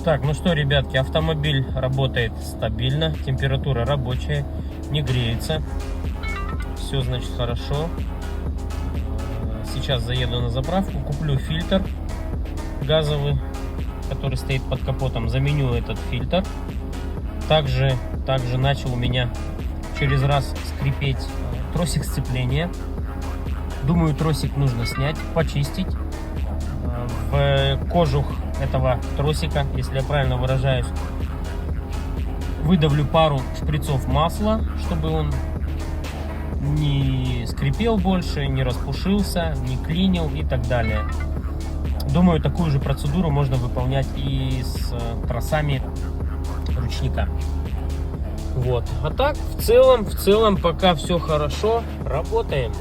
Так, ну что, ребятки, автомобиль работает стабильно, температура рабочая, не греется. Все, значит, хорошо. Сейчас заеду на заправку, куплю фильтр газовый, который стоит под капотом, заменю этот фильтр. Также начал у меня через раз скрипеть тросик сцепления. Думаю, тросик нужно снять, почистить. В кожух этого тросика, если я правильно выражаюсь, выдавлю пару шприцов масла, чтобы он не скрипел больше, не распушился, не клинил и так далее. Думаю, такую же процедуру можно выполнять и с тросами ручника. Вот. А так, в целом, пока все хорошо. Работаем.